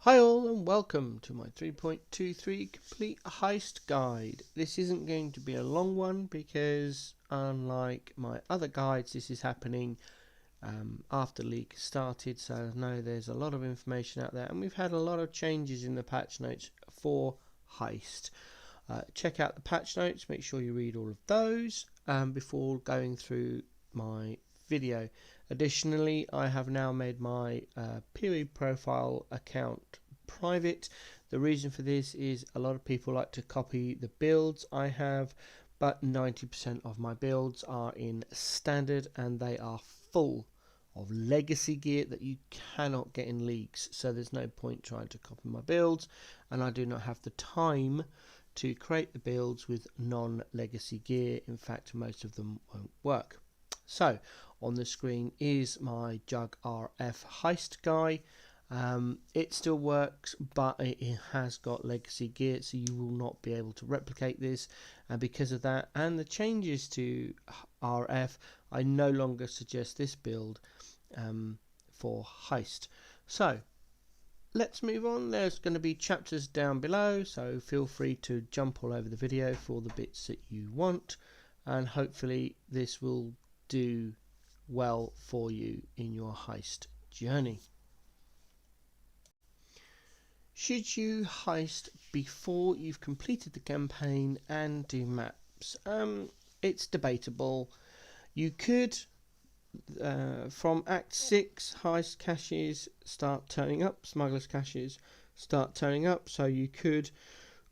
Hi all and welcome to my 3.23 complete heist guide. This isn't going to be a long one because unlike my other guides this is happening after league started, so I know there's a lot of information out there and we've had a lot of changes in the patch notes for heist. Check out the patch notes, make sure you read all of those before going through my video. Additionally, I have now made my PoE profile account private. The reason for this is a lot of people like to copy the builds I have, but 90% of my builds are in standard and they are full of legacy gear that you cannot get in leagues, so there's no point trying to copy my builds, and I do not have the time to create the builds with non-legacy gear. In fact, most of them won't work. So on the screen is my Jug RF Heist guy. It still works, but it has got legacy gear, so you will not be able to replicate this, and because of that and the changes to RF, I no longer suggest this build for Heist. So let's move on. There's going to be chapters down below, so feel free to jump all over the video for the bits that you want, and hopefully this will do well for you in your heist journey. Should you heist before you've completed the campaign and do maps? It's debatable. You could from Act 6 heist caches start turning up, smugglers caches start turning up, so you could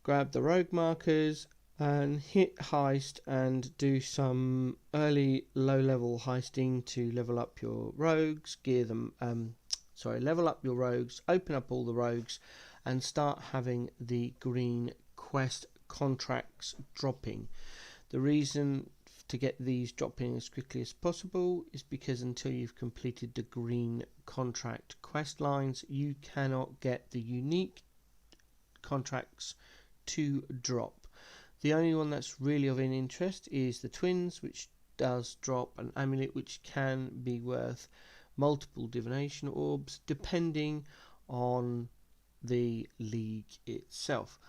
grab the rogue markers and hit heist and do some early low level heisting to level up your rogues, gear them level up your rogues, open up all the rogues and start having the green quest contracts dropping. The reason to get these dropping as quickly as possible is because until you've completed the green contract quest lines, you cannot get the unique contracts to drop. The only one that's really of any interest is the twins, which does drop an amulet which can be worth multiple divination orbs depending on the league itself.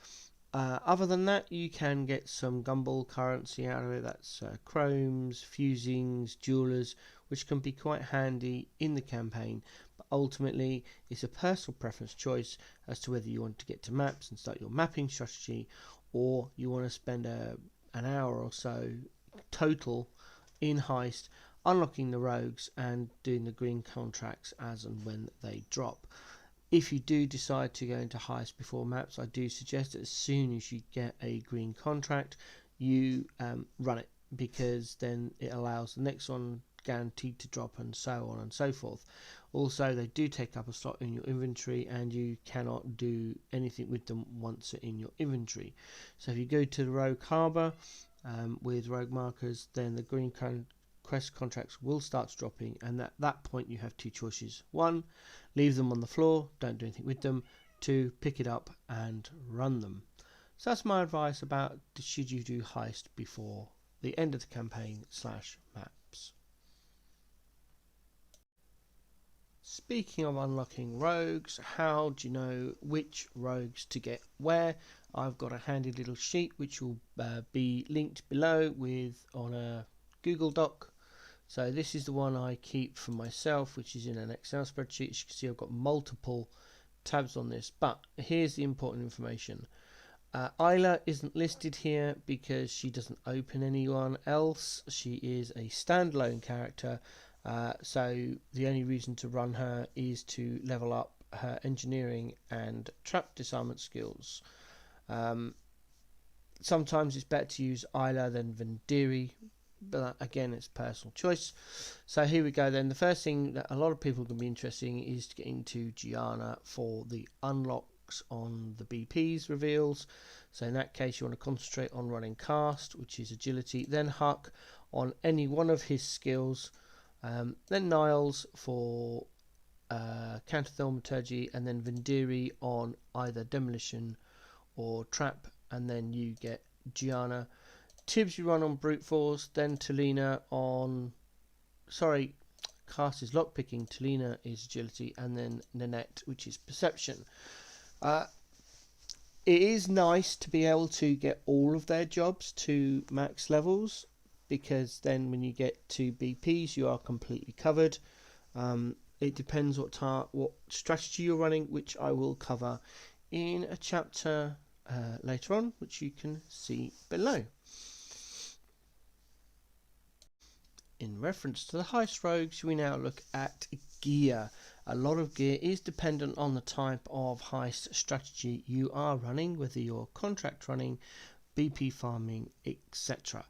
Other than that, you can get some gumball currency out of it. That's chromes, fusings, jewelers, which can be quite handy in the campaign, but ultimately it's a personal preference choice as to whether you want to get to maps and start your mapping strategy, or you want to spend an hour or so total in heist unlocking the rogues and doing the green contracts as and when they drop. If you do decide to go into heist before maps, I do suggest that as soon as you get a green contract, you run it, because then it allows the next one guaranteed to drop and so on and so forth. Also, they do take up a slot in your inventory and you cannot do anything with them once they're in your inventory. So if you go to the rogue harbour with rogue markers, then the green quest contracts will start dropping, and at that point you have two choices. One, leave them on the floor, don't do anything with them. Two, pick it up and run them. So that's my advice about should you do heist before the end of the campaign / maps. Speaking of unlocking rogues, how do you know which rogues to get where? I've got a handy little sheet which will be linked below on a Google Doc. So this is the one I keep for myself, which is in an Excel spreadsheet. As you can see, I've got multiple tabs on this, but here's the important information. Isla isn't listed here because she doesn't open anyone else. She is a standalone character. So the only reason to run her is to level up her engineering and trap disarmament skills. Sometimes it's better to use Isla than Vendiri, but again it's personal choice. So here we go then. The first thing that a lot of people can be interested in is to get into Gianna for the unlocks on the BP's reveals. So in that case you want to concentrate on running cast, which is agility, then Huck on any one of his skills, then Niles for counter-thaumaturgy, and then Vendiri on either demolition or trap, and then you get Gianna. Tibbs you run on brute force, then Talina on cast is lockpicking, Talina is agility, and then Nanette, which is perception. Uh, it is nice to be able to get all of their jobs to max levels, because then when you get to BPs you are completely covered. It depends what strategy you're running, which I will cover in a chapter later on, which you can see below. In reference to the heist rogues, we now look at gear. A lot of gear is dependent on the type of heist strategy you are running, whether you're contract running, BP farming, etc.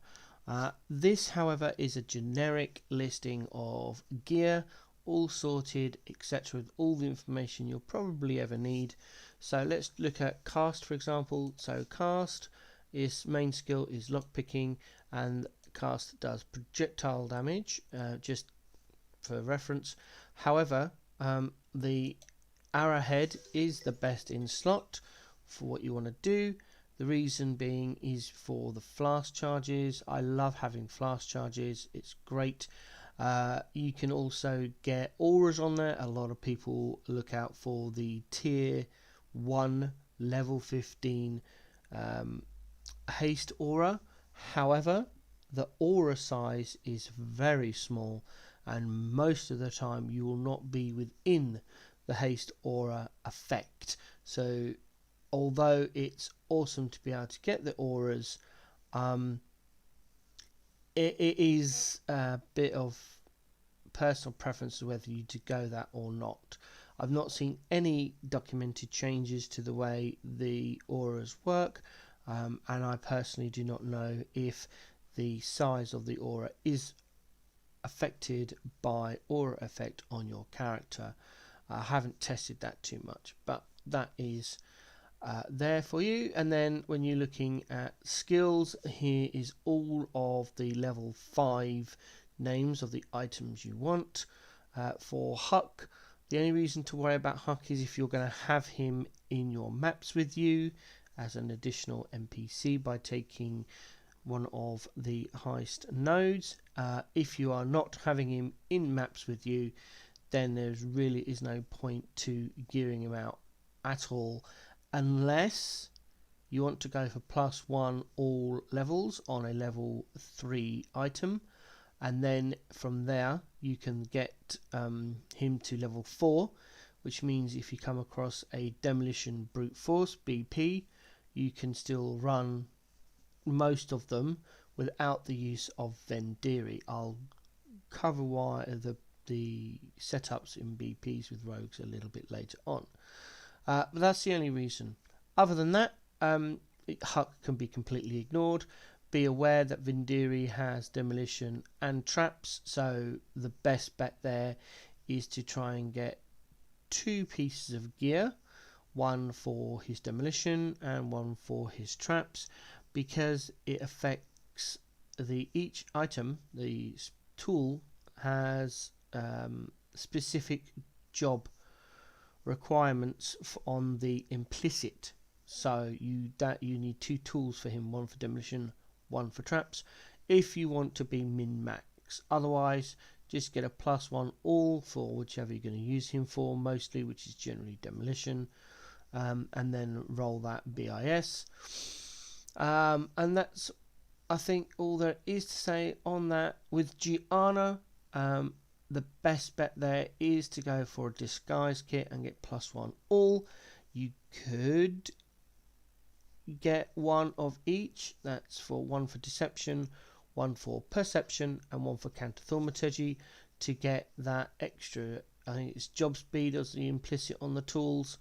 This, however, is a generic listing of gear, all sorted, etc., with all the information you'll probably ever need. So let's look at cast, for example. So cast, its main skill is lockpicking, and cast does projectile damage, just for reference. However, the arrowhead is the best in slot for what you want to do. The reason being is for the flask charges. I love having flask charges, it's great. You can also get auras on there. A lot of people look out for the tier 1 level 15 haste aura. However, the aura size is very small, and most of the time you will not be within the haste aura effect. So although it's awesome to be able to get the auras, it is a bit of personal preference whether you to go that or not. I've not seen any documented changes to the way the auras work, and I personally do not know if the size of the aura is affected by aura effect on your character. I haven't tested that too much, but that is there for you. And then when you're looking at skills, here is all of the level 5 names of the items you want. For Huck, the only reason to worry about Huck is if you're going to have him in your maps with you as an additional NPC by taking one of the heist nodes. If you are not having him in maps with you, then there really is no point to gearing him out at all, unless you want to go for +1 all levels on a level 3 item, and then from there you can get him to level 4, which means if you come across a demolition brute force BP, you can still run most of them without the use of Vendiri. I'll cover why the setups in BPs with rogues a little bit later on, but that's the only reason. Other than that, Huck can be completely ignored. Be aware that Vendiri has demolition and traps, so the best bet there is to try and get 2 pieces of gear, one for his demolition and one for his traps, because it affects each item. The tool has specific job requirements on the implicit, so you need 2 tools for him, one for demolition, one for traps, if you want to be min-max. Otherwise, just get a +1 all for whichever you're going to use him for, mostly, which is generally demolition, and then roll that BIS. And that's, I think, all there is to say on that. With Gianna, the best bet there is to go for a disguise kit and get +1 all. You could get one of each. That's for one for deception, one for perception, and one for counter thaumaturgy, to get that extra, I think it's job speed as the implicit on the tools.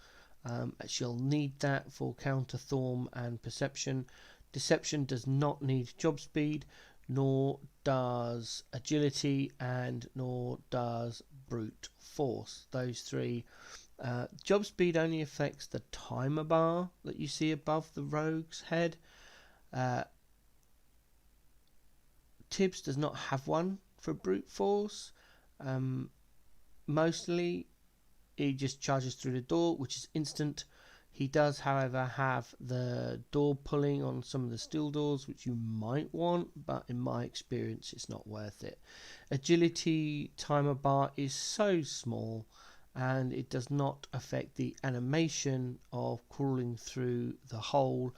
She'll need that for counter thorm and perception. Deception does not need job speed, nor does agility, and nor does brute force. Those 3. Job speed only affects the timer bar that you see above the rogue's head. Tibbs does not have one for brute force. Mostly he just charges through the door, which is instant. He does, however, have the door pulling on some of the steel doors, which you might want, but in my experience it's not worth it. Agility timer bar is so small, and it does not affect the animation of crawling through the hole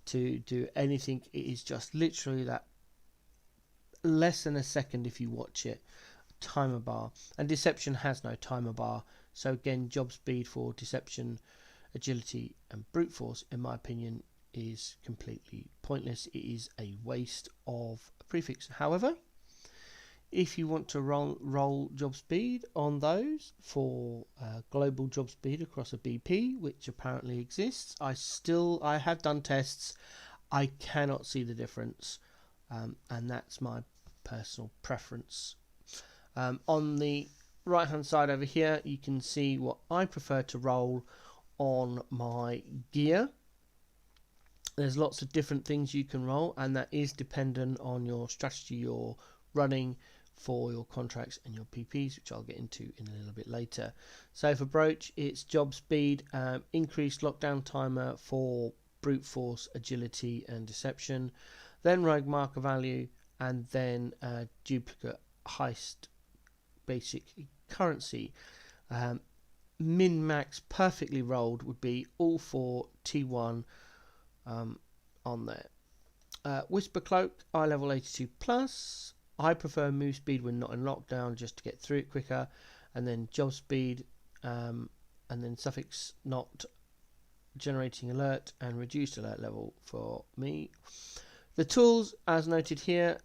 to do anything. It is just literally that less than a second if you watch it timer bar, and deception has no timer bar. So again, job speed for deception, agility and brute force, in my opinion, is completely pointless. It is a waste of a prefix. However, if you want to roll job speed on those for global job speed across a BP, which apparently exists, I have done tests. I cannot see the difference, and that's my personal preference. On the right hand side over here, you can see what I prefer to roll on my gear. There's lots of different things you can roll, and that is dependent on your strategy you're running for your contracts and your PPs, which I'll get into in a little bit later. So for broach, it's job speed, increased lockdown timer for brute force, agility and deception, then rogue marker value, and then duplicate heist basic currency. Min max perfectly rolled would be all for T1 on there. Whisper cloak, eye level 82 plus. I prefer move speed when not in lockdown, just to get through it quicker, and then job speed, and then suffix not generating alert and reduced alert level for me. The tools, as noted here,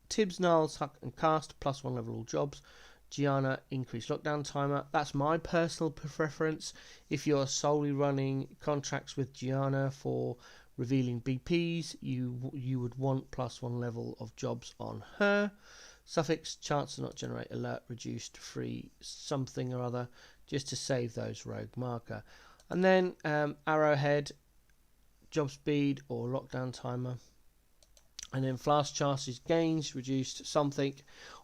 Tibbs, Niles, Huck and Cast, +1 level all jobs. Gianna, increased lockdown timer. That's my personal preference. If you're solely running contracts with Gianna for revealing BPs, you would want +1 level of jobs on her. Suffix, chance to not generate alert, reduced, free, something or other, just to save those rogue marker. And then arrowhead, job speed or lockdown timer. And then flask chances gains, reduced something.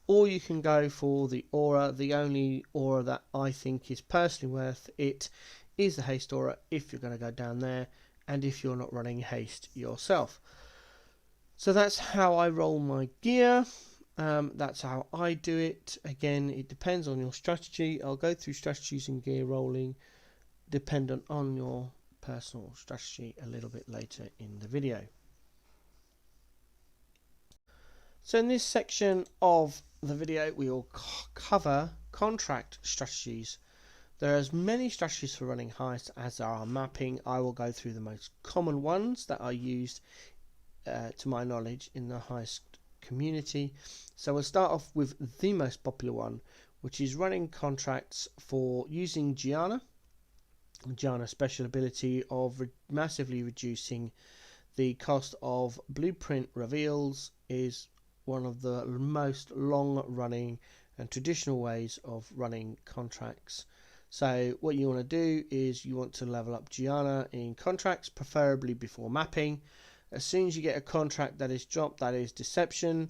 Or you can go for the aura. The only aura that I think is personally worth it is the haste aura, if you're going to go down there, and if you're not running haste yourself. So that's how I roll my gear. That's how I do it. Again, it depends on your strategy. I'll go through strategies and gear rolling dependent on your personal strategy a little bit later in the video. So in this section of the video, we will cover contract strategies. There are as many strategies for running Heist as there are mapping. I will go through the most common ones that are used, to my knowledge, in the Heist community. So we'll start off with the most popular one, which is running contracts for using Gianna. Gianna's special ability of massively reducing the cost of blueprint reveals is one of the most long running and traditional ways of running contracts. So what you want to do is you want to level up Gianna in contracts, preferably before mapping. As soon as you get a contract that is dropped, that is deception,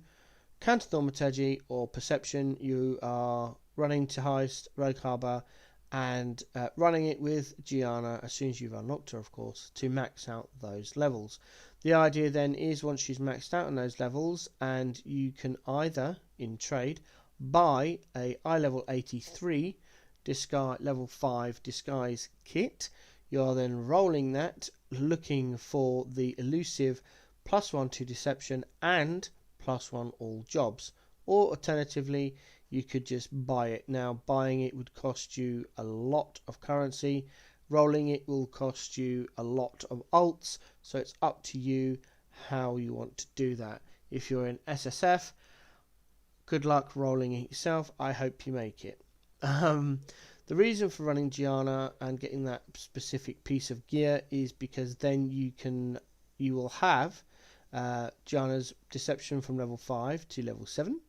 counter thaumaturgy or perception, you are running to Heist, Rogue Harbour, and running it with Gianna as soon as you've unlocked her, of course, to max out those levels. The idea then is, once she's maxed out on those levels, and you can either in trade buy a eye level 83 disguise level 5 disguise kit. You're then rolling that, looking for the elusive +1 to deception and +1 all jobs, or alternatively you could just buy it. Now, buying it would cost you a lot of currency. Rolling it will cost you a lot of alts, so it's up to you how you want to do that. If you're in SSF, good luck rolling it yourself. I hope you make it. The reason for running Gianna and getting that specific piece of gear is because then you will have Gianna's deception from level 5 to level 7.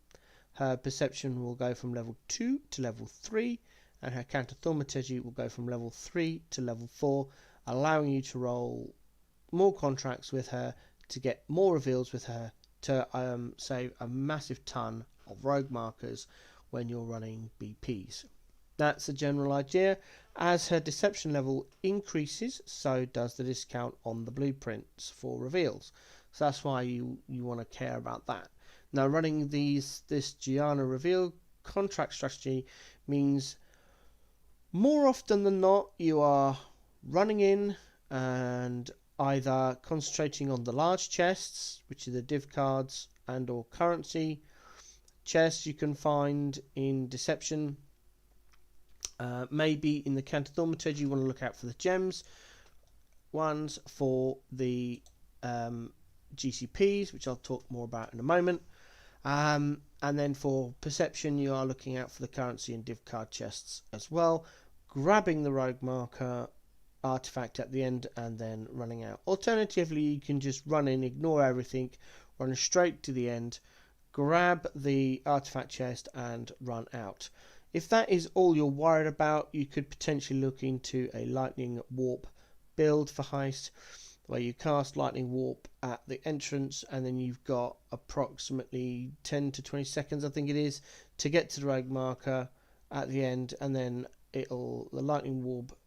Her perception will go from level 2 to level 3. And her counter thaumaturgy will go from level 3 to level 4, allowing you to roll more contracts with her, to get more reveals with her, to save a massive ton of rogue markers when you're running BPs. That's the general idea. As her deception level increases, so does the discount on the blueprints for reveals. So that's why you want to care about that. Now, running this Gianna reveal contract strategy means More often than not, you are running in and either concentrating on the large chests, which are the div cards and or currency chests you can find in Deception. Maybe in the Counter Thaumaturgy you want to look out for the gems ones, for the GCPs, which I'll talk more about in a moment. And then for Perception, you are looking out for the currency and div card chests as well, grabbing the rogue marker artifact at the end and then running out. Alternatively, you can just run in, ignore everything, run straight to the end, grab the artifact chest and run out. If that is all you're worried about, you could potentially look into a lightning warp build for Heist, where you cast lightning warp at the entrance and then you've got approximately 10 to 20 seconds, I think it is, to get to the rogue marker at the end, and then the lightning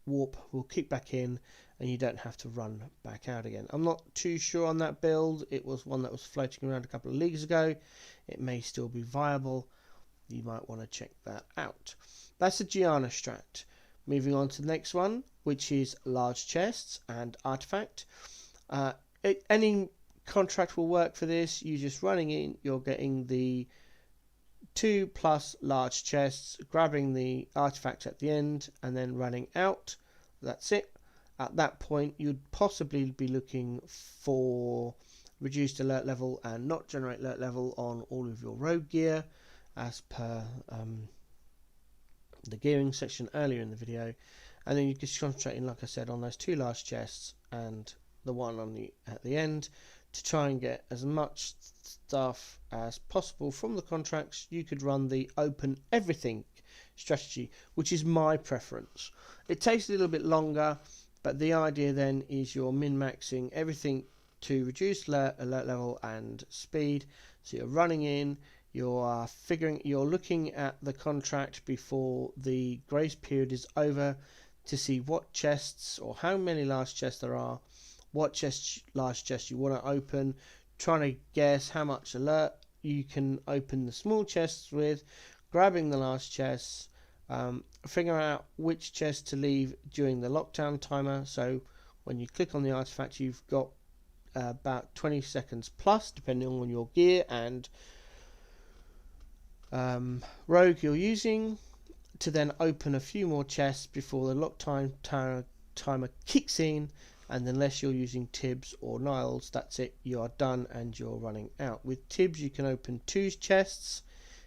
warp will kick back in and you don't have to run back out again. I'm not too sure on that build. It was one that was floating around a couple of leagues ago. It may still be viable. You might want to check that out. That's a Gianna strat. Moving on to the next one, which is large chests and artifact. Any contract will work for this. You're just running in, you're getting the 2+ large chests, grabbing the artifact at the end and then running out. That's it. At that point you'd possibly be looking for reduced alert level and not generate alert level on all of your rogue gear, as per the gearing section earlier in the video, and then you just concentrating, like I said, on those 2 large chests and the one on at the end to try and get as much stuff as possible from the contracts. You could run the open everything strategy, which is my preference. It takes a little bit longer, but the idea then is you're min-maxing everything to reduce alert level and speed. So you're running in, you're looking at the contract before the grace period is over to see what chests or how many large chests there are, what large chests you want to open, trying to guess how much alert you can open the small chests with, grabbing the large chests, figuring out which chest to leave during the lockdown timer. So when you click on the artifact, you've got about 20 seconds plus, depending on your gear and rogue you're using, to then open a few more chests before the lockdown timer kicks in. And unless you're using Tibbs or Niles, that's it, you are done and you're running out. With Tibbs you can open 2 chests.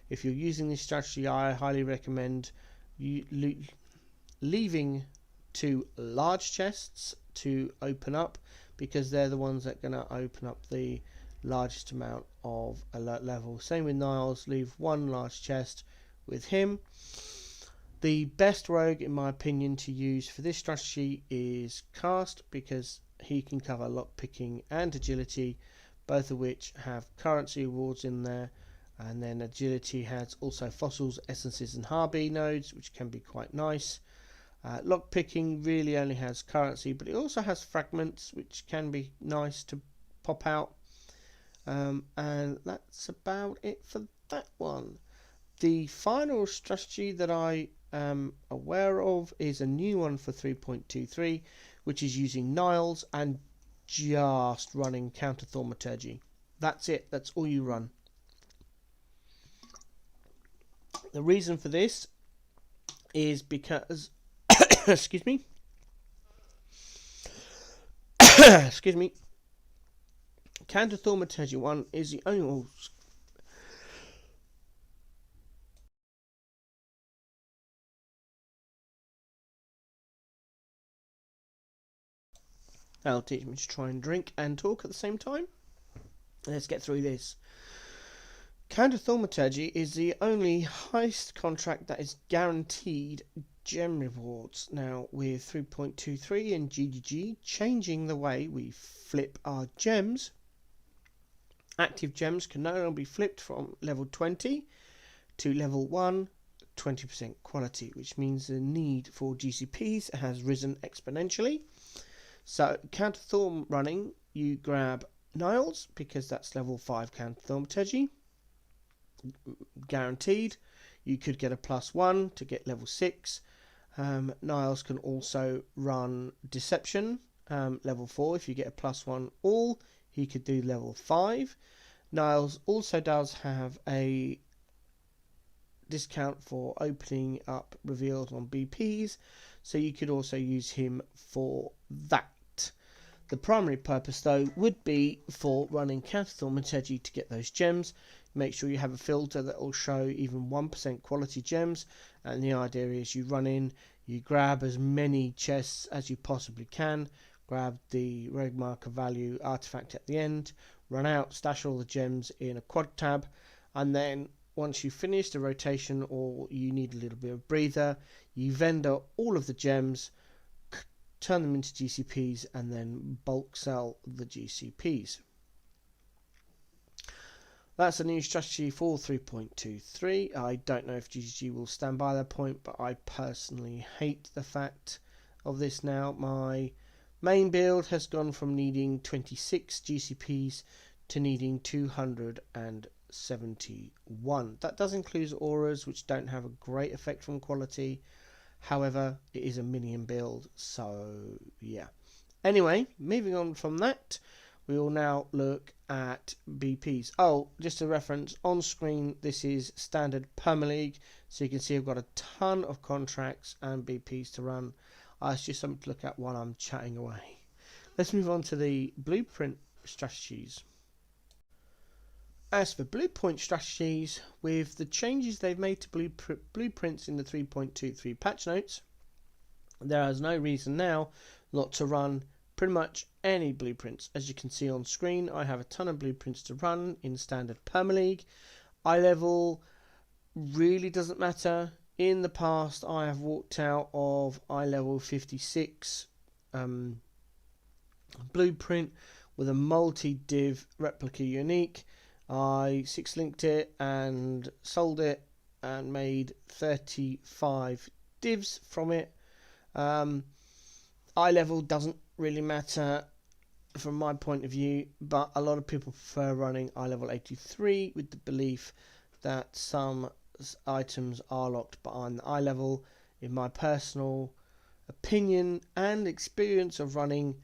If you're using this strategy, I highly recommend you leaving 2 large chests to open up, because they're the ones that are going to open up the largest amount of alert level. Same with Niles, leave 1 large chest with him. The best rogue, in my opinion, to use for this strategy is Cast, because he can cover lockpicking and agility, both of which have currency rewards in there. And then agility has also fossils, essences and harby nodes, which can be quite nice. Lockpicking really only has currency, but it also has fragments, which can be nice to pop out. And that's about it for that one. The final strategy that I am aware of is a new one for 3.23, which is using Niles and just running Counter Thaumaturgy. That's it. That's all you run. The reason for this is because excuse me excuse me, Counter Thaumaturgy 1 is the only that'll teach me to try and drink and talk at the same time. Let's get through this. Counter Thaumaturgy is the only heist contract that is guaranteed gem rewards. Now, with 3.23 and GGG changing the way we flip our gems, active gems can now be flipped from level 20 to level 1, 20% quality, which means the need for GCPs has risen exponentially. So, Counter Thaum running, you grab Niles, because that's level 5 Counter Thaumaturgy. Guaranteed. You could get a +1 to get level 6. Niles can also run Deception, level 4. If you get a +1 all, he could do level 5. Niles also does have a discount for opening up reveals on BPs, so you could also use him for that. The primary purpose though would be for running counter-thaumaturgy to get those gems. Make sure you have a filter that will show even 1% quality gems, and the idea is you run in, you grab as many chests as you possibly can, grab the rogue marker value artifact at the end, run out, stash all the gems in a quad tab, and then once you finish the rotation or you need a little bit of breather, you vendor all of the gems, turn them into GCPs, and then bulk sell the GCPs. That's a new strategy for 3.23. I don't know if GGG will stand by that point, but I personally hate the fact of this now. My main build has gone from needing 26 GCPs to needing 271. That does include auras, which don't have a great effect from quality. However, it is a minion build, so yeah. Anyway, moving on from that, we will now look at BPs. Oh, just a reference, on screen this is standard Perma-League, so you can see I've got a ton of contracts and BPs to run. It's just something to look at while I'm chatting away. Let's move on to the blueprint strategies. As for blueprint strategies, with the changes they've made to blueprints in the 3.23 patch notes, there is no reason now not to run pretty much any blueprints. As you can see on screen, I have a ton of blueprints to run in standard Perma-League. Eye level really doesn't matter. In the past, I have walked out of eye level 56 blueprint with a multi-div replica unique. I 6-linked it and sold it and made 35 divs from it. Eye level doesn't really matter from my point of view, but a lot of people prefer running eye level 83 with the belief that some items are locked behind the eye level. In my personal opinion and experience of running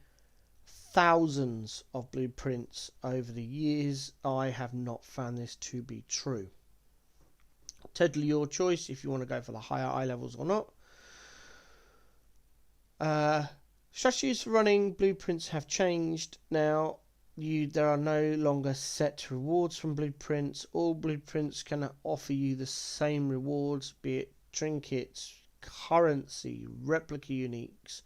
thousands of blueprints over the years, I have not found this to be true. Totally your choice if you want to go for the higher eye levels or not. Strategies for running blueprints have changed now. There are no longer set rewards from blueprints. All blueprints can offer you the same rewards, be it trinkets, currency, replica uniques.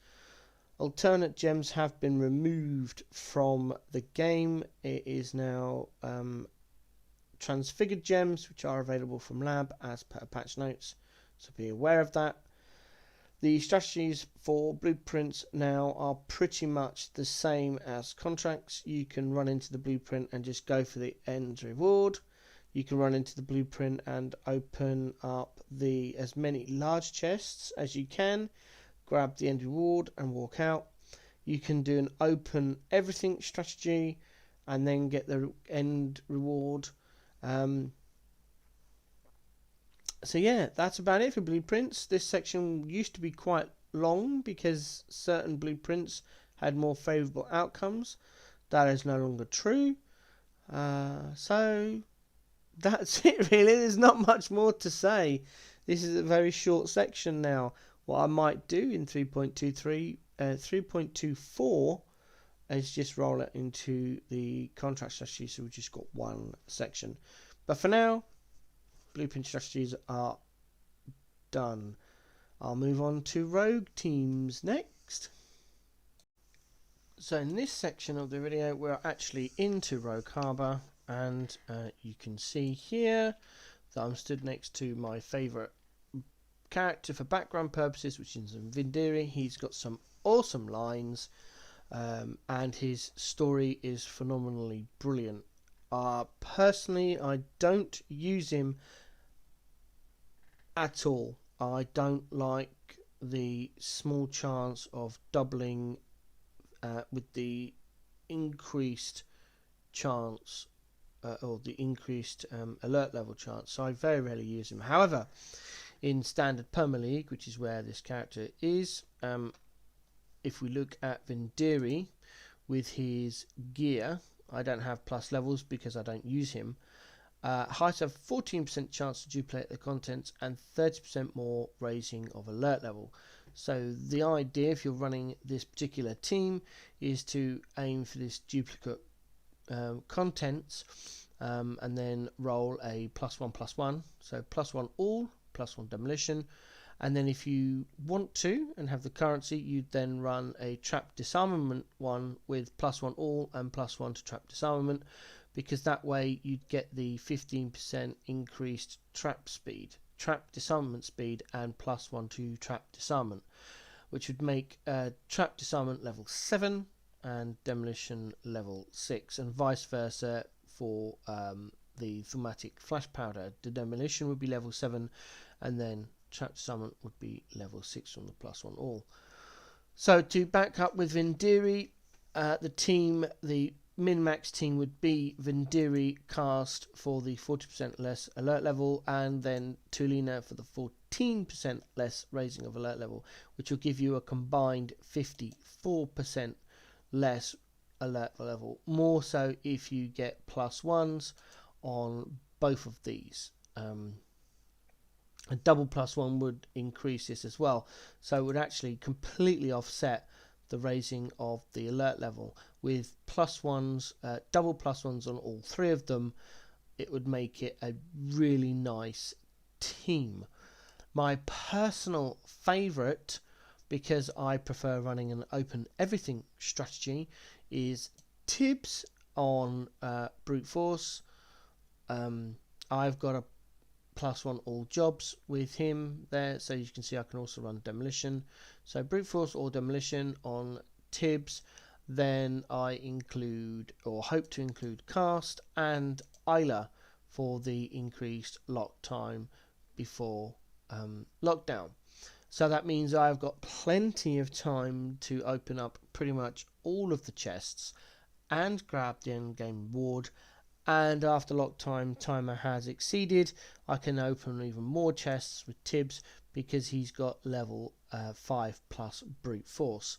Alternate gems have been removed from the game. It is now transfigured gems, which are available from lab as per patch notes, so be aware of that. The strategies for blueprints now are pretty much the same as contracts. You can run into the blueprint and just go for the end reward. You can run into the blueprint and open up as many large chests as you can, grab the end reward and walk out. You can do an open everything strategy and then get the end reward. So yeah, that's about it for blueprints. This section used to be quite long because certain blueprints had more favourable outcomes. That is no longer true. So that's it really. There's not much more to say. This is a very short section now. What I might do in 3.24 is just roll it into the contract strategy, so we've just got one section. But for now, blueprint strategies are done. I'll move on to rogue teams next. So in this section of the video, we're actually into Rogue Harbour, and you can see here that I'm stood next to my favourite character for background purposes, which is Vindiri. He's got some awesome lines, and his story is phenomenally brilliant. Personally, I don't use him at all. I don't like the small chance of doubling with the increased chance or the increased alert level chance, so I very rarely use him. However, In standard Perma League, which is where this character is, if we look at Vindiri with his gear, I don't have plus levels because I don't use him. Heist have 14% chance to duplicate the contents and 30% more raising of alert level. So the idea, if you're running this particular team, is to aim for this duplicate contents and then roll a +1/+1. So +1 all, +1 demolition. And then if you want to and have the currency, you'd then run a trap disarmament one with +1 all and +1 to trap disarmament, because that way you'd get the 15% increased trap disarmament speed, and +1 to trap disarmament, which would make trap disarmament level 7 and demolition level 6, and vice versa for the thematic flash powder. The demolition would be level 7 and then trap disarmament would be level 6 from the +1 all. So to back up with Vindiri, the min-max team would be Vindiri cast for the 40% less alert level, and then Tulina for the 14% less raising of alert level, which will give you a combined 54% less alert level. More so if you get +1s on both of these. A double +1 would increase this as well, so it would actually completely offset the raising of the alert level. With +1s, double +1s on all three of them, it would make it a really nice team. My personal favourite, because I prefer running an open everything strategy, is Tibbs on brute force. I've got a +1 all jobs with him there, so you can see I can also run demolition. So brute force or demolition on Tibbs. Then I include, or hope to include, cast and Isla for the increased lock time before lockdown. So that means I've got plenty of time to open up pretty much all of the chests and grab the end game reward. And after lock timer has exceeded, I can open even more chests with Tibbs because he's got level 5+ brute force.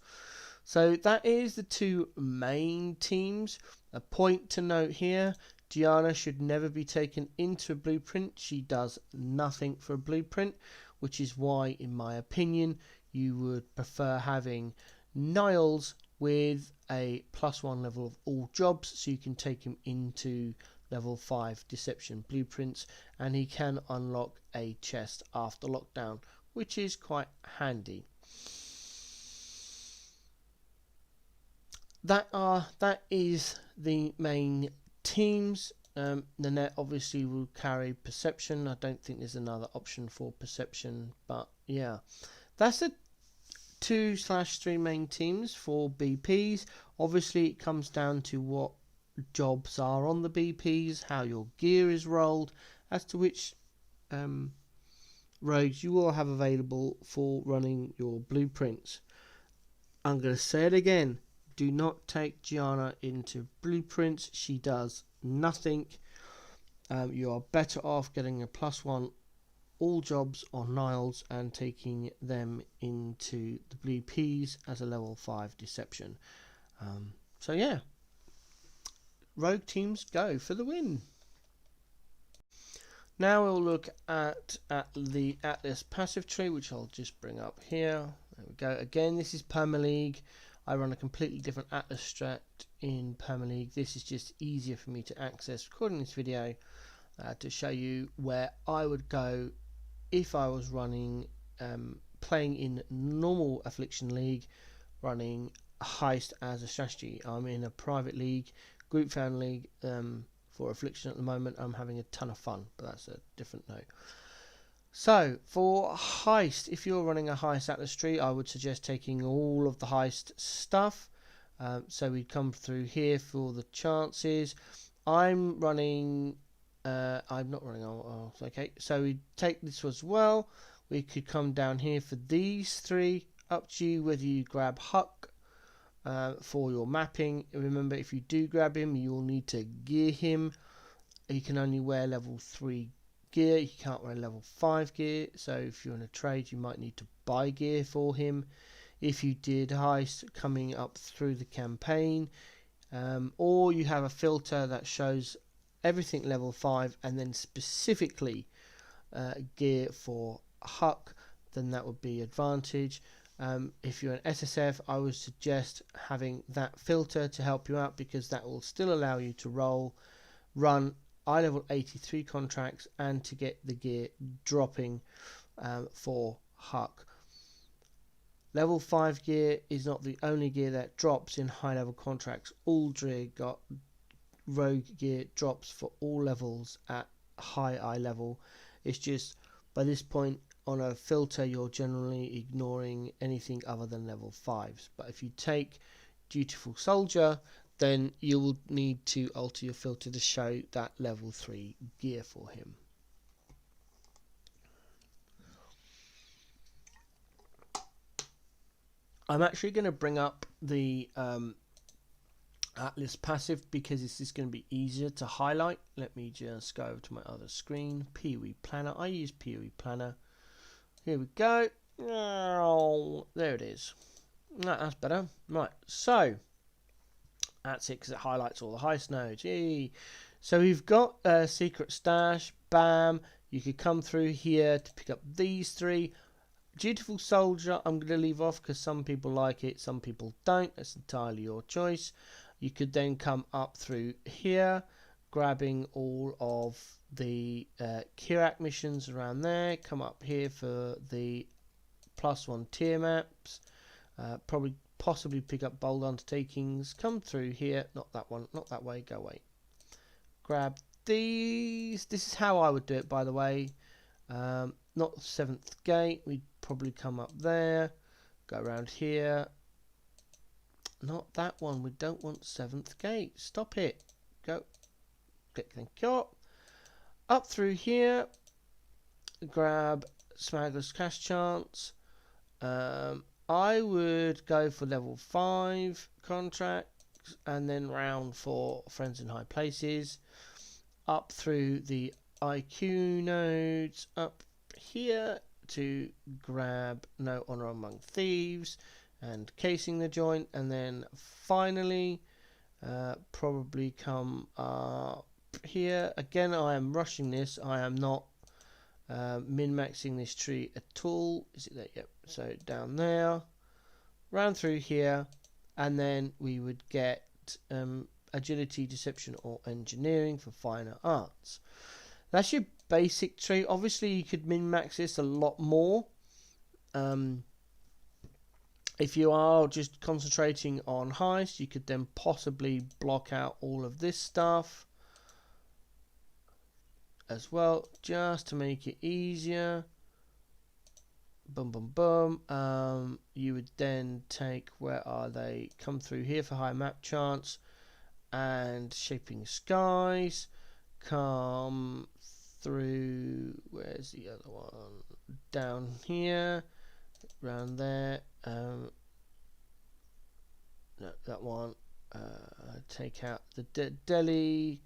So that is the two main teams. A point to note here: Gianna should never be taken into a blueprint. She does nothing for a blueprint, which is why, in my opinion, you would prefer having Niles with a +1 level of all jobs, so you can take him into level 5 deception blueprints, and he can unlock a chest after lockdown, which is quite handy. That is the main teams. The net obviously will carry perception. I don't think there's another option for perception, but yeah, that's the 2/3 main teams for BPs. Obviously it comes down to what jobs are on the BPs, how your gear is rolled, as to which rogues you will have available for running your blueprints. I'm going to say it again: do not take Gianna into blueprints. She does nothing. You are better off getting a +1 all jobs on Niles and taking them into the blue peas as a level 5 deception. So yeah, rogue teams go for the win. Now we'll look at the Atlas passive tree, which I'll just bring up here. There we go. Again, this is Perma League. I run a completely different Atlas strat in Perma League. This is just easier for me to access recording this video to show you where I would go if I was running, playing in normal Affliction League, running Heist as a strategy. I'm in a private league, group fan league for Affliction at the moment. I'm having a ton of fun, but that's a different note. So for Heist, if you're running a Heist Atlas tree, I would suggest taking all of the Heist stuff. So we'd come through here for the chances. I'm running. I'm not running. Oh, okay. So we take this as well. We could come down here for these three. Up to you whether you grab Huck for your mapping. Remember, if you do grab him, you will need to gear him. He can only wear level 3 gear. You can't run a level 5 gear, so if you're in a trade you might need to buy gear for him. If you did heist coming up through the campaign, or you have a filter that shows everything level 5 and then specifically gear for Huck, then that would be advantage. If you're an SSF, I would suggest having that filter to help you out, because that will still allow you to run eye level 83 contracts and to get the gear dropping for Huck. Level 5 gear is not the only gear that drops in high level contracts. All rogue gear drops for all levels at high eye level. It's just by this point on a filter you're generally ignoring anything other than level 5s. But if you take Dutiful Soldier, then you will need to alter your filter to show that level 3 gear for him. I'm actually going to bring up the Atlas passive because this is going to be easier to highlight. Let me just go over to my other screen. PoE Planner. I use PoE Planner. Here we go. Oh, there it is. That's better. Right, so that's it, because it highlights all the heist nodes. Yay. So we've got a secret stash. Bam. You could come through here to pick up these 3. Dutiful Soldier I'm going to leave off because some people like it, some people don't. That's entirely your choice. You could then come up through here, grabbing all of the Kirak missions around there. Come up here for the +1 tier maps. Possibly pick up bold undertakings. Come through here. Not that one. Not that way. Go away. Grab these. This is how I would do it, by the way. Not the 7th gate. We'd probably come up there. Go around here. Not that one. We don't want 7th gate. Stop it. Go. Click. Thank you. Up through here. Grab Smuggler's Cash Chance. I would go for level 5 contracts and then round for Friends in High Places. Up through the IQ nodes. Up here to grab No Honor Among Thieves and Casing the Joint, and then finally probably come up here. Again, I am rushing this. I am not min-maxing this tree at all. Is it there? Yep. So down there, round through here, and then we would get Agility, Deception, or Engineering for Finer Arts. That's your basic tree. Obviously, you could min-max this a lot more. If you are just concentrating on heist, you could then possibly block out all of this stuff as well, just to make it easier. Boom, boom, boom. You would then take, where are they? Come through here for high map chance and Shaping Skies. Come through, where's the other one? Down here, around there. No, that one. Take out the deli,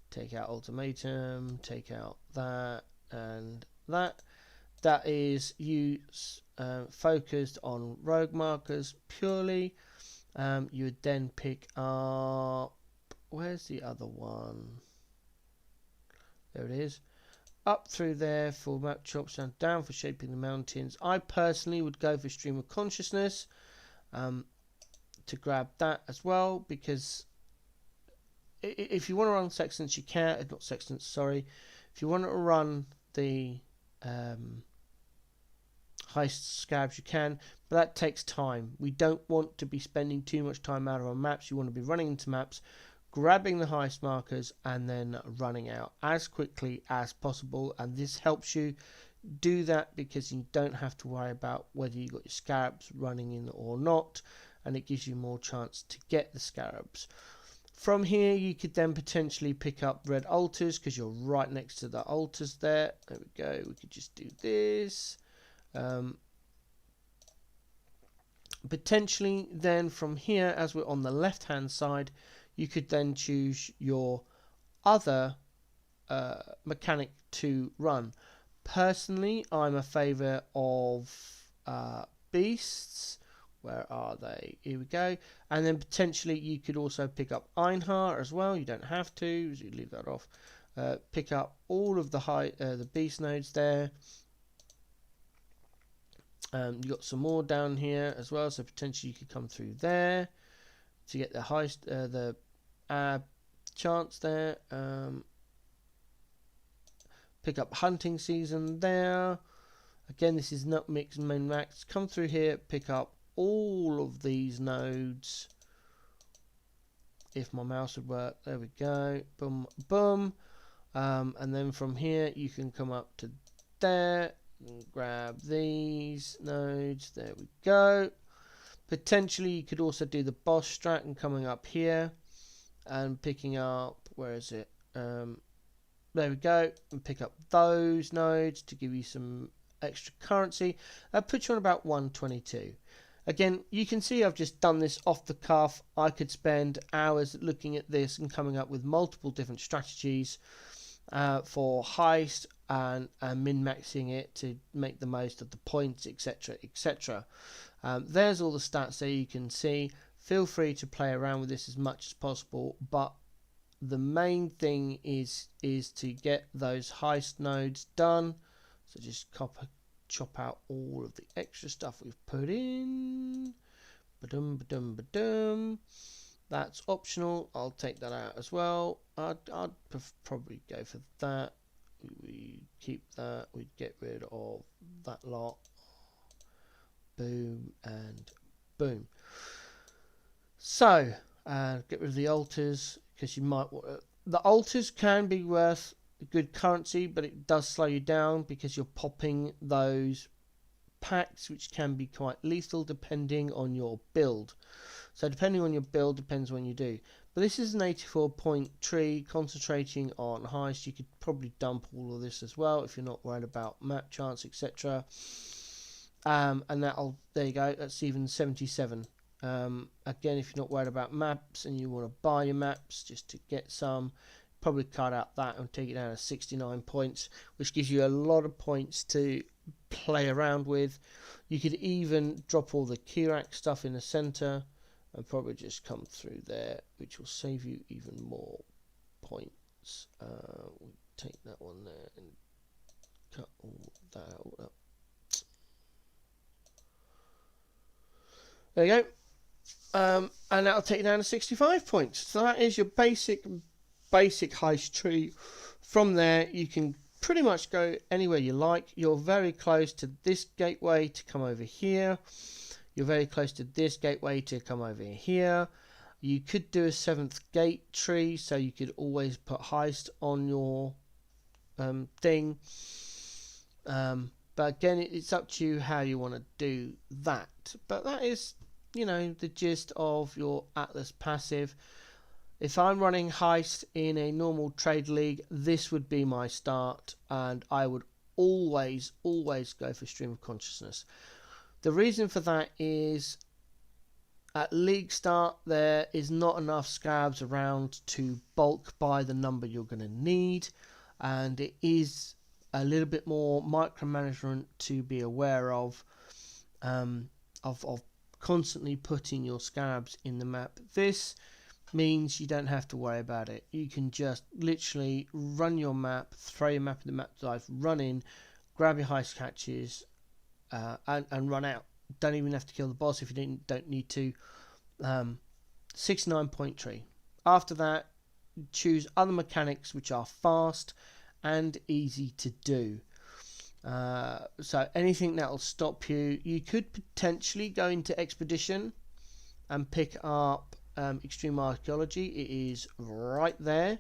take out ultimatum, take out that and that. That is you focused on rogue markers purely. You would then pick up, where's the other one? There it is. Up through there for map chops and down for Shaping the Mountains. I personally would go for Stream of Consciousness to grab that as well, because if you want to run Sextants, you can. Not Sextants, sorry. If you want to run the heist scabs, you can, but that takes time. We don't want to be spending too much time out of our maps. You want to be running into maps, grabbing the heist markers, and then running out as quickly as possible. And this helps you do that because you don't have to worry about whether you got your scarabs running in or not, and it gives you more chance to get the scarabs. From here you could then potentially pick up red altars because you're right next to the altars there. There we go. We could just do this. Potentially then from here, as we're on the left hand side, you could then choose your other mechanic to run. Personally, I'm a favour of beasts. Where are they? Here we go. And then potentially you could also pick up Einhar as well. You don't have to, so you leave that off. Pick up all of the beast nodes there. You got some more down here as well, so potentially you could come through there to get the highest chance there. Pick up hunting season there. Again, this is not mix and min max. Come through here, pick up all of these nodes. If my mouse would work, there we go. Boom, boom. And then from here, you can come up to there and grab these nodes. There we go. Potentially, you could also do the boss strat and coming up here and picking up, where is it? There we go, and pick up those nodes to give you some extra currency. That puts you on about 122. Again, you can see I've just done this off the cuff. I could spend hours looking at this and coming up with multiple different strategies for heist and min-maxing it to make the most of the points, etc, etc. There's all the stats there you can see. Feel free to play around with this as much as possible, but the main thing is to get those heist nodes done. So just chop out all of the extra stuff we've put in. Ba-dum, ba-dum, ba-dum. That's optional. I'll take that out as well. I'd probably go for that. We keep that. We'd get rid of that lot. Boom and boom. So get rid of the altars, because you might want the altars can be worth good currency, but it does slow you down because you're popping those packs, which can be quite lethal depending on your build. So depending on your build depends when you do. But this is an 84 point tree concentrating on heist. You could probably dump all of this as well if you're not worried about map chance, etc. And there you go, that's even 77. Again, if you're not worried about maps and you want to buy your maps just to get some, probably cut out that and take it down to 69 points, which gives you a lot of points to play around with. You could even drop all the Kirak stuff in the center and probably just come through there, which will save you even more points. We'll take that one there and cut all that out. There you go. And that'll take you down to 65 points. So that is your basic heist tree. From there you can pretty much go anywhere you like. You're very close to this gateway to come over here. You're very close to this gateway to come over here. You could do a 7th gate tree, so you could always put heist on your thing. But again, it's up to you how you want to do that. But that is, the gist of your Atlas passive. If I'm running heist in a normal trade league, this would be my start, and I would always go for stream of consciousness. The reason for that is at league start there is not enough scabs around to bulk buy the number you're going to need, and it is a little bit more micromanagement to be aware of constantly putting your scabs in the map. This means you don't have to worry about it. You can just literally run your map, throw your map in the map dive, run in, grab your heist catches, and run out. Don't even have to kill the boss if you don't need to. 69 point tree. After that, choose other mechanics which are fast and easy to do. So anything that will stop you. You could potentially go into expedition and pick up extreme archaeology. It is right there,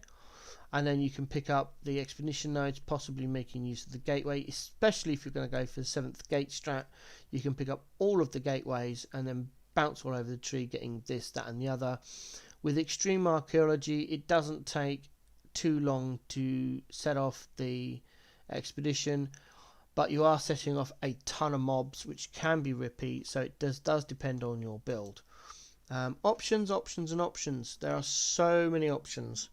and then you can pick up the expedition nodes, possibly making use of the gateway, especially if you're going to go for the 7th gate strat. You can pick up all of the gateways and then bounce all over the tree, getting this, that and the other. With extreme archaeology, it doesn't take too long to set off the expedition, but you are setting off a ton of mobs, which can be repeat, so it does depend on your build. Options and options. There are so many options.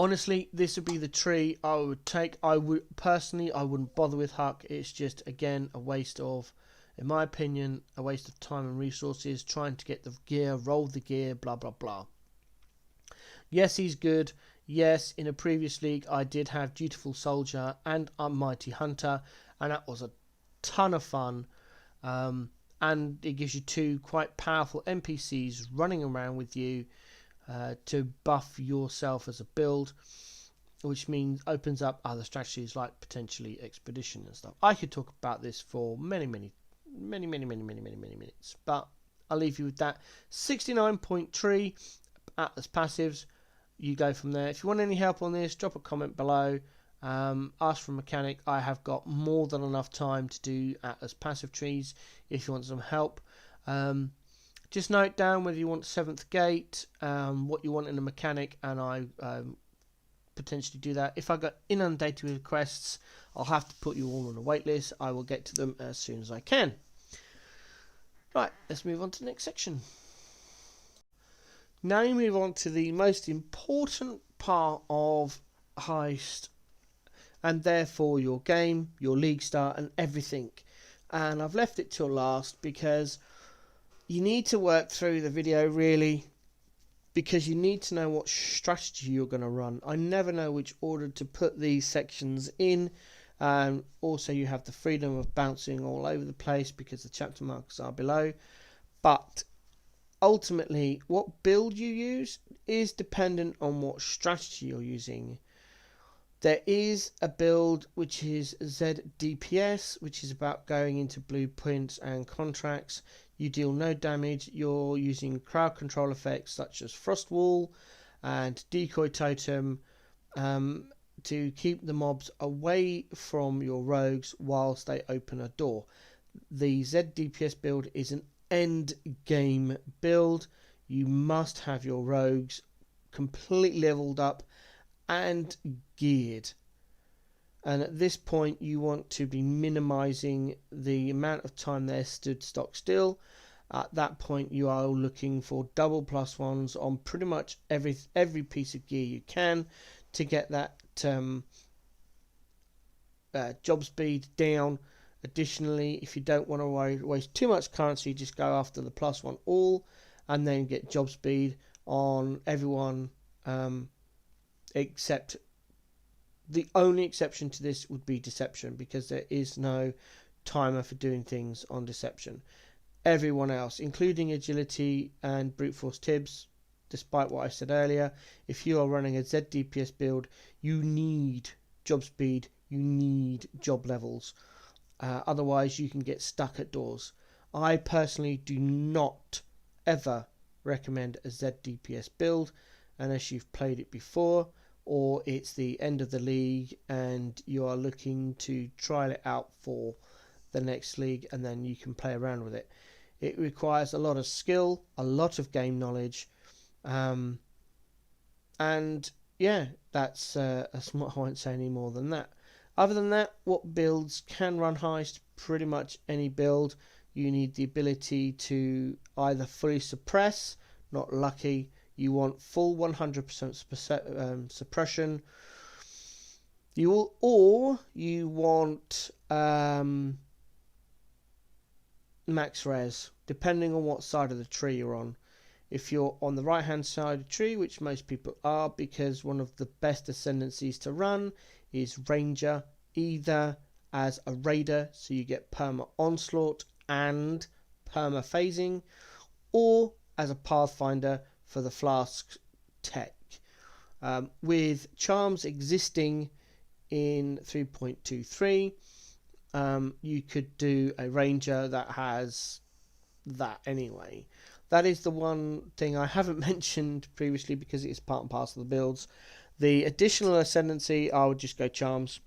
Honestly, this would be the tree I would take. I wouldn't bother with Huck. It's just, again, a waste of, in my opinion, a waste of time and resources trying to get the gear, roll the gear, blah blah blah. Yes, he's good. Yes, in a previous league I did have Dutiful Soldier and a Mighty Hunter, and that was a ton of fun. And it gives you two quite powerful NPCs running around with you to buff yourself as a build, which means opens up other strategies like potentially expedition and stuff. I could talk about this for many minutes, but I'll leave you with that. 69 tree Atlas passives. You go from there. If you want any help on this, drop a comment below. Ask for a mechanic. I have got more than enough time to do Atlas passive trees if you want some help. Just note down whether you want 7th gate, what you want in a mechanic, and I potentially do that. If I get inundated with requests, I'll have to put you all on a wait list. I will get to them as soon as I can. Right, let's move on to the next section. Now you move on to the most important part of Heist, and therefore your game, your league start, and everything. And I've left it till last because you need to work through the video really, because you need to know what strategy you're going to run. I never know which order to put these sections in. Also, you have the freedom of bouncing all over the place because the chapter markers are below. But ultimately, what build you use is dependent on what strategy you're using. There is a build which is ZDPS, which is about going into blueprints and contracts. You deal no damage. You're using crowd control effects such as Frost Wall and Decoy Totem to keep the mobs away from your rogues whilst they open a door. The ZDPS build is an end game build. You must have your rogues completely leveled up and geared, and at this point you want to be minimizing the amount of time they're stood stock still. At that point you are looking for double +1s on pretty much every piece of gear you can to get that job speed down. Additionally, if you don't want to waste too much currency, just go after the +1 all and then get job speed on everyone, except the only exception to this would be deception, because there is no timer for doing things on deception. Everyone else, including agility and brute force tibs, despite what I said earlier, if you are running a ZDPS build, you need job speed, you need job levels. Otherwise you can get stuck at doors. I personally do not ever recommend a ZDPS build unless you've played it before, or it's the end of the league and you are looking to trial it out for the next league, and then you can play around with it. It requires a lot of skill, a lot of game knowledge, and yeah, that's I won't say any more than that. Other than that, what builds can run Heist? Pretty much any build. You need the ability to either fully suppress, not lucky. You want full 100% suppression. Or you want max res, depending on what side of the tree you're on. If you're on the right hand side of the tree, which most people are, because one of the best ascendancies to run is Ranger, either as a Raider, so you get perma onslaught and perma phasing, or as a Pathfinder for the flask tech. With charms existing in 3.23, you could do a Ranger that has that anyway. That is the one thing I haven't mentioned previously because it is part and parcel of the builds. The additional ascendancy, I would just go charms,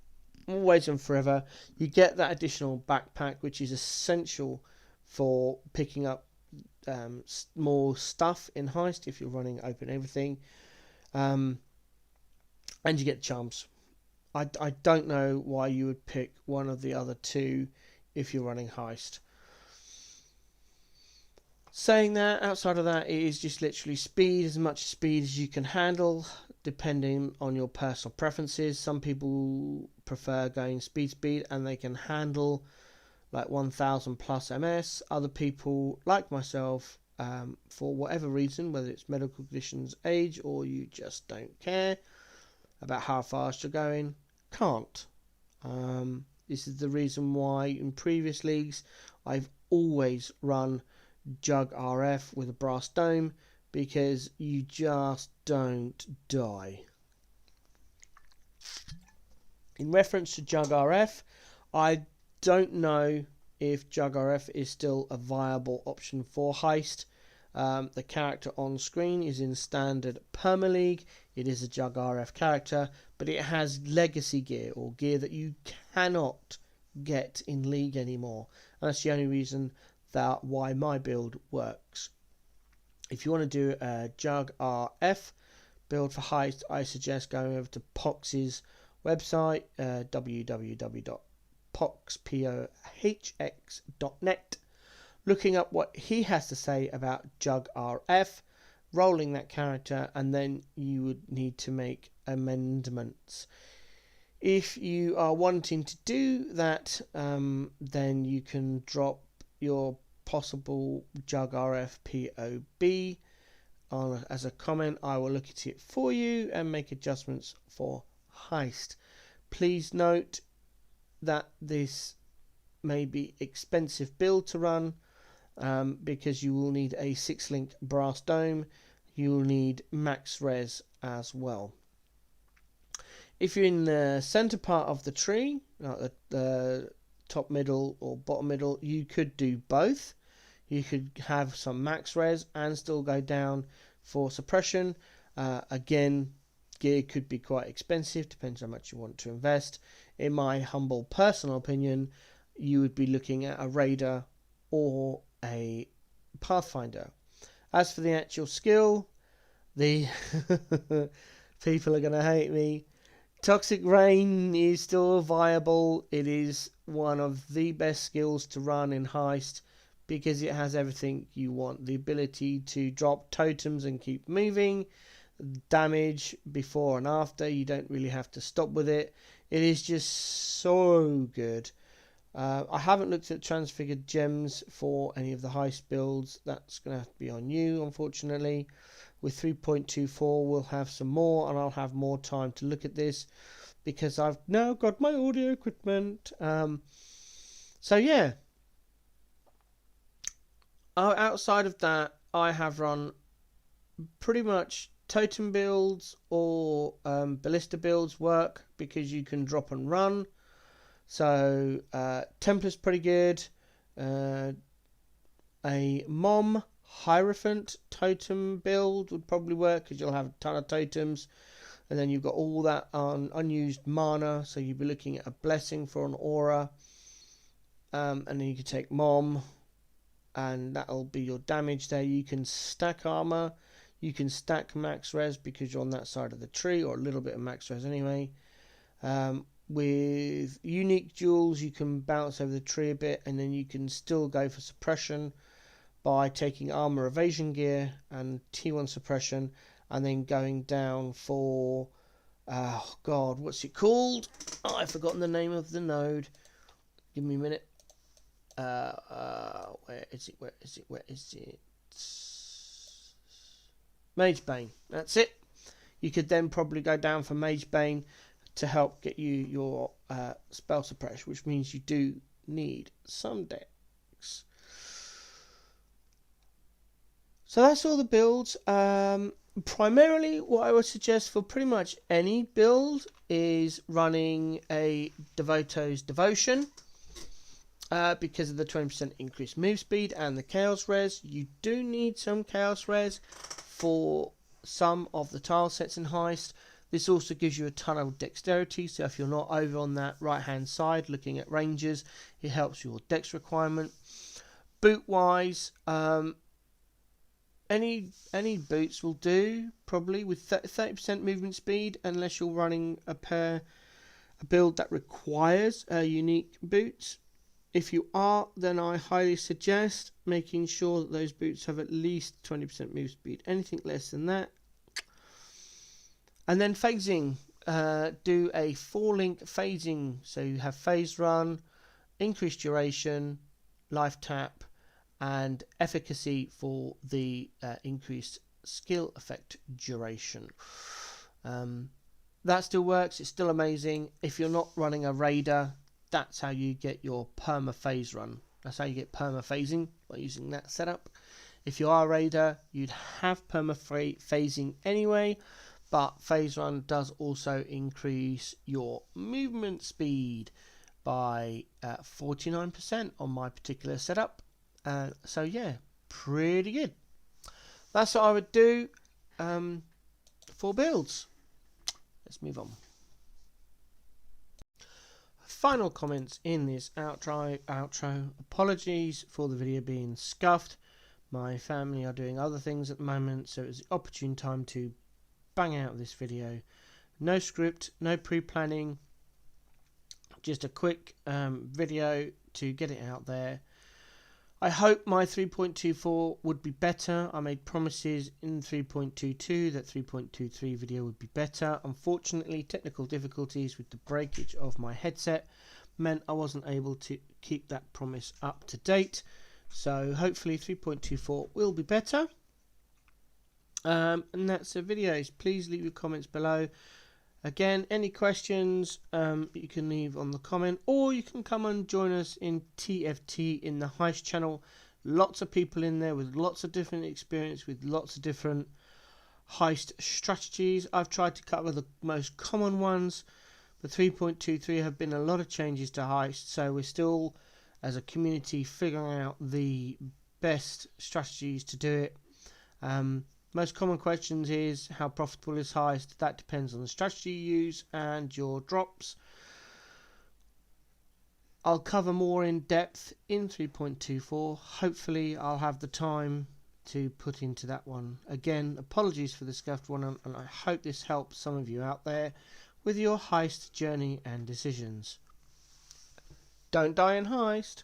always and forever. You get that additional backpack, which is essential for picking up more stuff in Heist if you're running open everything, and you get charms. I don't know why you would pick one of the other two if you're running Heist. Saying that, outside of that, it is just literally speed, as much speed as you can handle. depending on your personal preferences. Some people prefer going speed and they can handle like 1000 plus ms. Other people, like myself, for whatever reason, whether it's medical conditions, age, or you just don't care about how fast you're going, can't. This is the reason why in previous leagues I've always run Jug RF with a brass dome, because you just don't die. In reference to Jug RF, I don't know if Jug RF is still a viable option for Heist. The character on screen is in standard Perma League. It is a Jug RF character, but it has legacy gear, or gear that you cannot get in League anymore. And that's the only reason that why my build works. If you want to do a Jug RF build for Heist, I suggest going over to Pox's website, www.poxhx.net, looking up what he has to say about Jug RF, rolling that character, and then you would need to make amendments. If you are wanting to do that, then you can drop your possible Jug RF PoB on as a comment. I will look at it for you and make adjustments for Heist. Please note that this may be expensive build to run, because you will need a 6-link brass dome. You will need max res as well. If you're in the center part of the tree, like the top middle or bottom middle, you could do both. You could have some max res and still go down for suppression. Again, gear could be quite expensive, depends how much you want to invest. In my humble personal opinion, you would be looking at a Raider or a Pathfinder. As for the actual skill, the people are going to hate me. Toxic Rain is still viable. It is one of the best skills to run in Heist because it has everything you want. The ability to drop totems and keep moving, damage before and after. You don't really have to stop with it. It is just so good. I haven't looked at transfigured gems for any of the Heist builds. That's going to have to be on you, unfortunately. With 3.24 we'll have some more, and I'll have more time to look at this because I've now got my audio equipment. So yeah, outside of that, I have run pretty much totem builds or ballista builds work because you can drop and run. So Templar's pretty good. A Mom Hierophant totem build would probably work because you'll have a ton of totems, and then you've got all that unused mana, so you'd be looking at a blessing for an aura, and then you could take Mom, and that'll be your damage there. You can stack armor, you can stack max res because you're on that side of the tree, or a little bit of max res anyway. With unique jewels you can bounce over the tree a bit, and then you can still go for suppression by taking armor evasion gear and T1 suppression, and then going down for oh god, what's it called? Oh, I've forgotten the name of the node. Give me a minute. Where is it? Mage Bane. That's it. You could then probably go down for Mage Bane to help get you your spell suppression, which means you do need some decks. So that's all the builds. Primarily, what I would suggest for pretty much any build is running a Devoto's Devotion. Because of the 20% increased move speed and the Chaos Res. You do need some Chaos Res for some of the tile sets in Heist. This also gives you a ton of dexterity, so if you're not over on that right hand side looking at ranges, it helps your dex requirement. Boot wise, any boots will do, probably with 30% movement speed, unless you're running a build that requires unique boots. If you are, then I highly suggest making sure that those boots have at least 20% move speed. Anything less than that, And then phasing, do a 4-link phasing, so you have phase run, increased duration, life tap, and efficacy for the increased skill effect duration. That still works, it's still amazing. If you're not running a raider, that's how you get your perma phase run. That's how you get perma phasing, by using that setup. If you are a raider, you'd have perma phasing anyway, but phase run does also increase your movement speed by 49% on my particular setup. So yeah, pretty good. That's what I would do for builds. Let's move on. Final comments in this outro. Apologies for the video being scuffed. My family are doing other things at the moment, so it's an opportune time to bang out this video. No script, no pre-planning, just a quick video to get it out there. I hope my 3.24 would be better. I made promises in 3.22 that 3.23 video would be better. Unfortunately, technical difficulties with the breakage of my headset meant I wasn't able to keep that promise up to date. So hopefully 3.24 will be better. And that's the videos. Please leave your comments below. Again, any questions you can leave on the comment, or you can come and join us in TFT in the Heist channel. Lots of people in there with lots of different experience, with lots of different Heist strategies. I've tried to cover the most common ones. The 3.23 have been a lot of changes to Heist, so we're still, as a community, figuring out the best strategies to do it. Most common questions is how profitable is Heist. That depends on the strategy you use and your drops. I'll cover more in depth in 3.24. Hopefully I'll have the time to put into that one. Again, apologies for the scuffed one, and I hope this helps some of you out there with your Heist journey and decisions. Don't die in Heist.